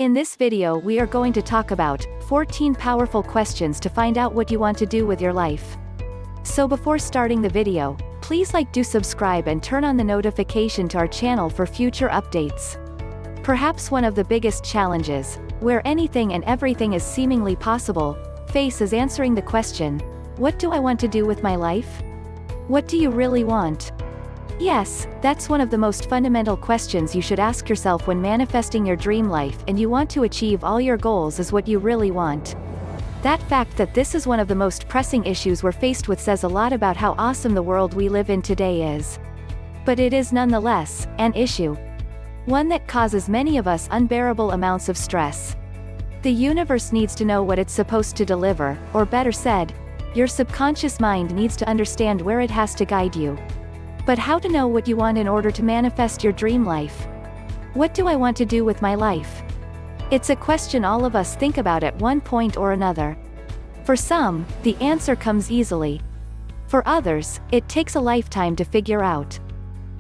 In this video we are going to talk about 14 powerful questions to find out what you want to do with your life. So before starting the video, please do subscribe and turn on the notification to our channel for future updates. Perhaps one of the biggest challenges, where anything and everything is seemingly possible, face is answering the question, what do I want to do with my life? What do you really want? Yes, that's one of the most fundamental questions you should ask yourself when manifesting your dream life and you want to achieve all your goals is what you really want. That fact that this is one of the most pressing issues we're faced with says a lot about how awesome the world we live in today is. But it is nonetheless an issue. One that causes many of us unbearable amounts of stress. The universe needs to know what it's supposed to deliver, or better said, your subconscious mind needs to understand where it has to guide you. But how to know what you want in order to manifest your dream life? What do I want to do with my life? It's a question all of us think about at one point or another. For some, the answer comes easily. For others, it takes a lifetime to figure out.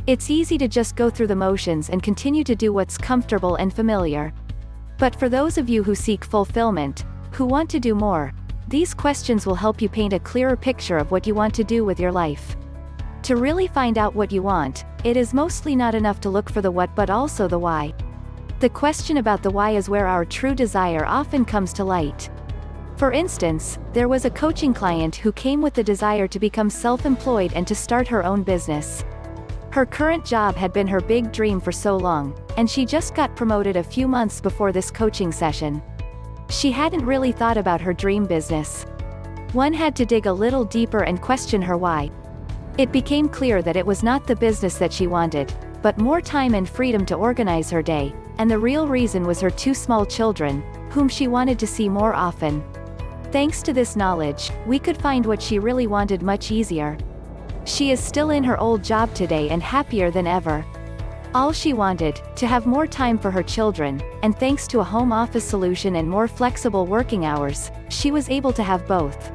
It's easy to just go through the motions and continue to do what's comfortable and familiar. But for those of you who seek fulfillment, who want to do more, these questions will help you paint a clearer picture of what you want to do with your life. To really find out what you want, it is mostly not enough to look for the what but also the why. The question about the why is where our true desire often comes to light. For instance, there was a coaching client who came with the desire to become self-employed and to start her own business. Her current job had been her big dream for so long, and she just got promoted a few months before this coaching session. She hadn't really thought about her dream business. One had to dig a little deeper and question her why. It became clear that it was not the business that she wanted, but more time and freedom to organize her day, and the real reason was her two small children, whom she wanted to see more often. Thanks to this knowledge, we could find what she really wanted much easier. She is still in her old job today and happier than ever. All she wanted, to have more time for her children, and thanks to a home office solution and more flexible working hours, she was able to have both.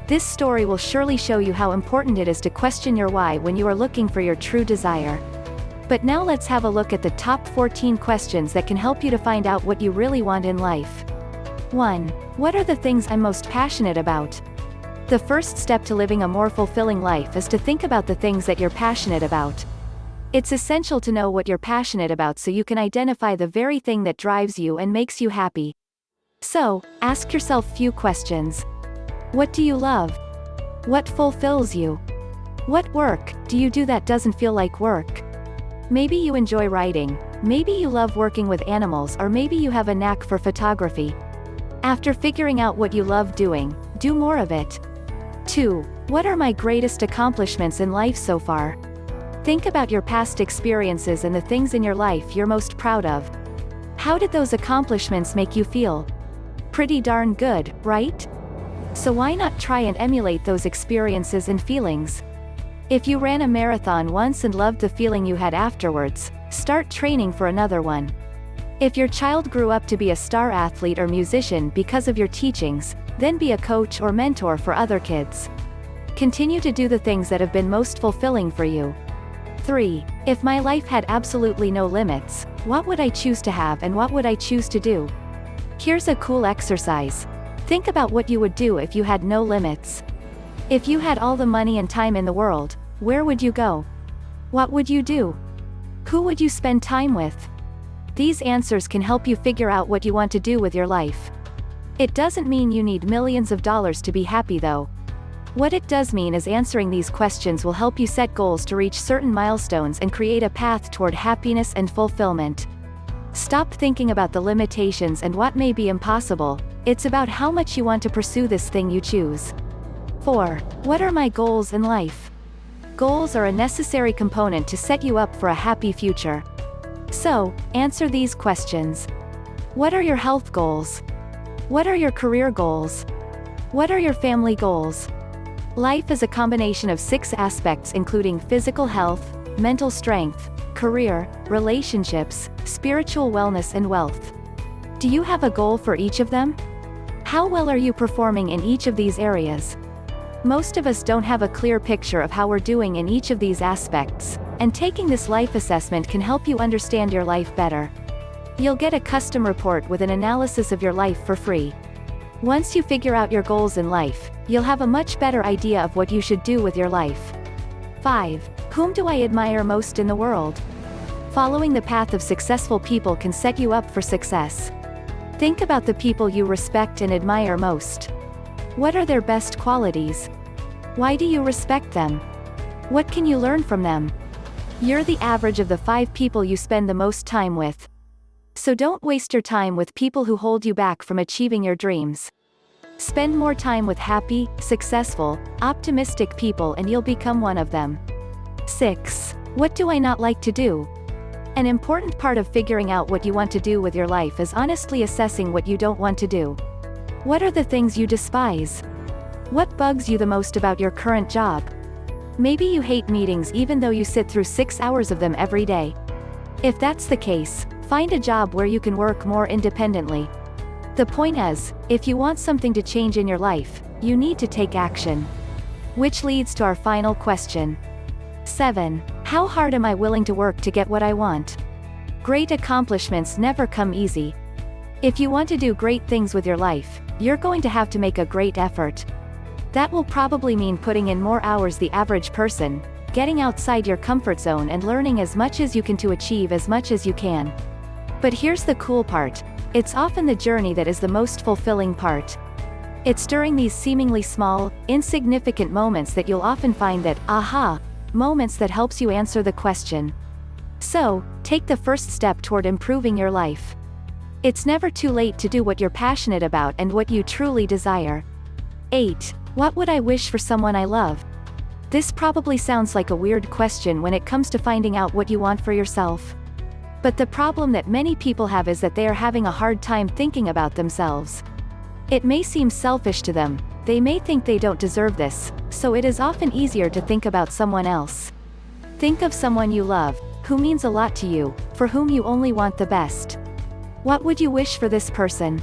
This story will surely show you how important it is to question your why when you are looking for your true desire. But now let's have a look at the top 14 questions that can help you to find out what you really want in life. 1. What are the things I'm most passionate about? The first step to living a more fulfilling life is to think about the things that you're passionate about. It's essential to know what you're passionate about so you can identify the very thing that drives you and makes you happy. So, ask yourself few questions. What do you love? What fulfills you? What work do you do that doesn't feel like work? Maybe you enjoy writing, maybe you love working with animals, or maybe you have a knack for photography. After figuring out what you love doing, do more of it. 2. What are my greatest accomplishments in life so far? Think about your past experiences and the things in your life you're most proud of. How did those accomplishments make you feel? Pretty darn good, right? So why not try and emulate those experiences and feelings? If you ran a marathon once and loved the feeling you had afterwards, start training for another one. If your child grew up to be a star athlete or musician because of your teachings, then be a coach or mentor for other kids. Continue to do the things that have been most fulfilling for you. 3. If my life had absolutely no limits, what would I choose to have and what would I choose to do? Here's a cool exercise. Think about what you would do if you had no limits. If you had all the money and time in the world, where would you go? What would you do? Who would you spend time with? These answers can help you figure out what you want to do with your life. It doesn't mean you need millions of dollars to be happy though. What it does mean is answering these questions will help you set goals to reach certain milestones and create a path toward happiness and fulfillment. Stop thinking about the limitations and what may be impossible. It's about how much you want to pursue this thing you choose. 4. What are my goals in life? Goals are a necessary component to set you up for a happy future. So, answer these questions. What are your health goals? What are your career goals? What are your family goals? Life is a combination of 6 aspects including physical health, mental strength, career, relationships, spiritual wellness and wealth. Do you have a goal for each of them? How well are you performing in each of these areas? Most of us don't have a clear picture of how we're doing in each of these aspects, and taking this life assessment can help you understand your life better. You'll get a custom report with an analysis of your life for free. Once you figure out your goals in life, you'll have a much better idea of what you should do with your life. 5. Whom do I admire most in the world? Following the path of successful people can set you up for success. Think about the people you respect and admire most. What are their best qualities? Why do you respect them? What can you learn from them? You're the average of the 5 people you spend the most time with. So don't waste your time with people who hold you back from achieving your dreams. Spend more time with happy, successful, optimistic people and you'll become one of them. 6. What do I not like to do? An important part of figuring out what you want to do with your life is honestly assessing what you don't want to do. What are the things you despise? What bugs you the most about your current job? Maybe you hate meetings even though you sit through 6 hours of them every day. If that's the case, find a job where you can work more independently. The point is, if you want something to change in your life, you need to take action. Which leads to our final question. 7. How hard am I willing to work to get what I want? Great accomplishments never come easy. If you want to do great things with your life, you're going to have to make a great effort. That will probably mean putting in more hours the average person, getting outside your comfort zone and learning as much as you can to achieve as much as you can. But here's the cool part. It's often the journey that is the most fulfilling part. It's during these seemingly small, insignificant moments that you'll often find that aha moments that helps you answer the question. So, take the first step toward improving your life. It's never too late to do what you're passionate about and what you truly desire. 8. What would I wish for someone I love? This probably sounds like a weird question when it comes to finding out what you want for yourself. But the problem that many people have is that they are having a hard time thinking about themselves. It may seem selfish to them, they may think they don't deserve this, so it is often easier to think about someone else. Think of someone you love, who means a lot to you, for whom you only want the best. What would you wish for this person?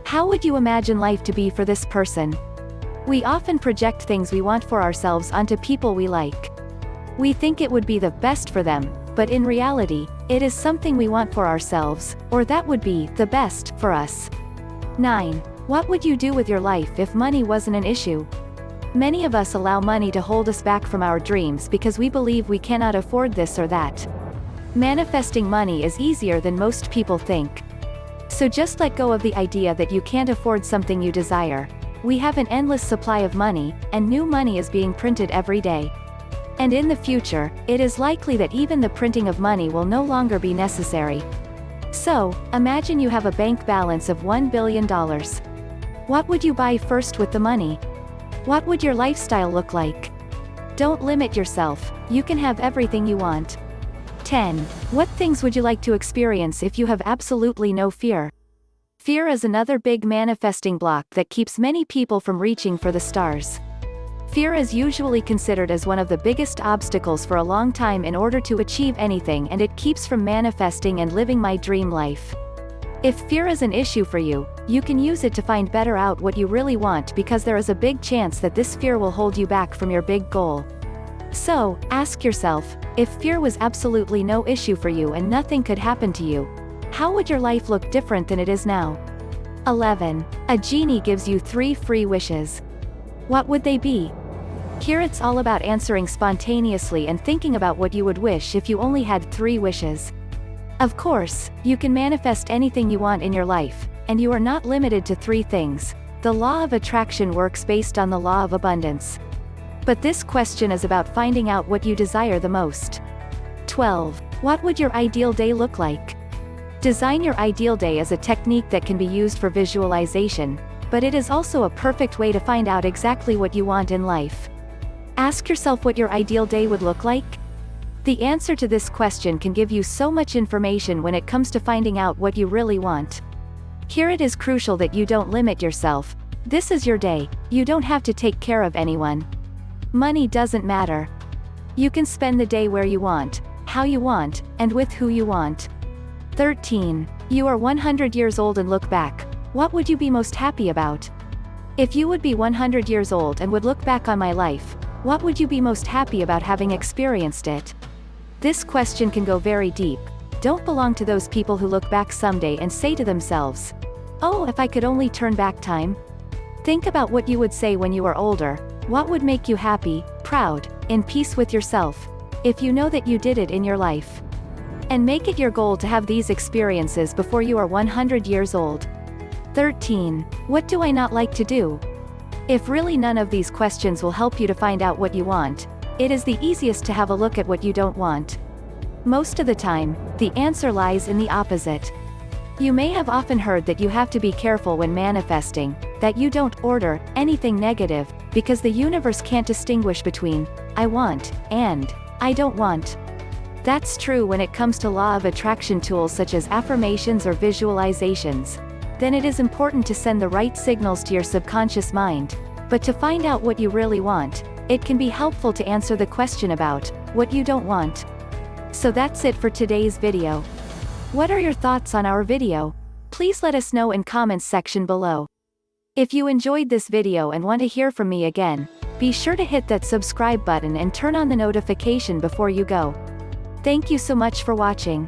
How would you imagine life to be for this person? We often project things we want for ourselves onto people we like. We think it would be the best for them, but in reality, it is something we want for ourselves, or that would be the best for us. 9. What would you do with your life if money wasn't an issue? Many of us allow money to hold us back from our dreams because we believe we cannot afford this or that. Manifesting money is easier than most people think. So just let go of the idea that you can't afford something you desire. We have an endless supply of money, and new money is being printed every day. And in the future, it is likely that even the printing of money will no longer be necessary. So, imagine you have a bank balance of $1 billion. What would you buy first with the money? What would your lifestyle look like? Don't limit yourself, you can have everything you want. 10. What things would you like to experience if you have absolutely no fear? Fear is another big manifesting block that keeps many people from reaching for the stars. Fear is usually considered as one of the biggest obstacles for a long time in order to achieve anything, and it keeps from manifesting and living my dream life. If fear is an issue for you, you can use it to find better out what you really want, because there is a big chance that this fear will hold you back from your big goal. So, ask yourself, if fear was absolutely no issue for you and nothing could happen to you, how would your life look different than it is now? 11. A genie gives you 3 free wishes. What would they be? Here it's all about answering spontaneously and thinking about what you would wish if you only had 3 wishes. Of course, you can manifest anything you want in your life, and you are not limited to 3 things. The law of attraction works based on the law of abundance. But this question is about finding out what you desire the most. 12. What would your ideal day look like? Design your ideal day is a technique that can be used for visualization, but it is also a perfect way to find out exactly what you want in life. Ask yourself what your ideal day would look like. The answer to this question can give you so much information when it comes to finding out what you really want. Here it is crucial that you don't limit yourself. This is your day, you don't have to take care of anyone. Money doesn't matter. You can spend the day where you want, how you want, and with who you want. 13. You are 100 years old and look back. What would you be most happy about? If you would be 100 years old and would look back on my life, what would you be most happy about having experienced it? This question can go very deep. Don't belong to those people who look back someday and say to themselves, "Oh, if I could only turn back time." Think about what you would say when you are older. What would make you happy, proud, in peace with yourself, if you know that you did it in your life? And make it your goal to have these experiences before you are 100 years old. 13. What do I not like to do? If really none of these questions will help you to find out what you want, it is the easiest to have a look at what you don't want. Most of the time, the answer lies in the opposite. You may have often heard that you have to be careful when manifesting, that you don't order anything negative, because the universe can't distinguish between I want and I don't want. That's true when it comes to law of attraction tools such as affirmations or visualizations. Then it is important to send the right signals to your subconscious mind. But to find out what you really want, it can be helpful to answer the question about what you don't want. So that's it for today's video. What are your thoughts on our video? Please let us know in comments section below. If you enjoyed this video and want to hear from me again, be sure to hit that subscribe button and turn on the notification before you go. Thank you so much for watching.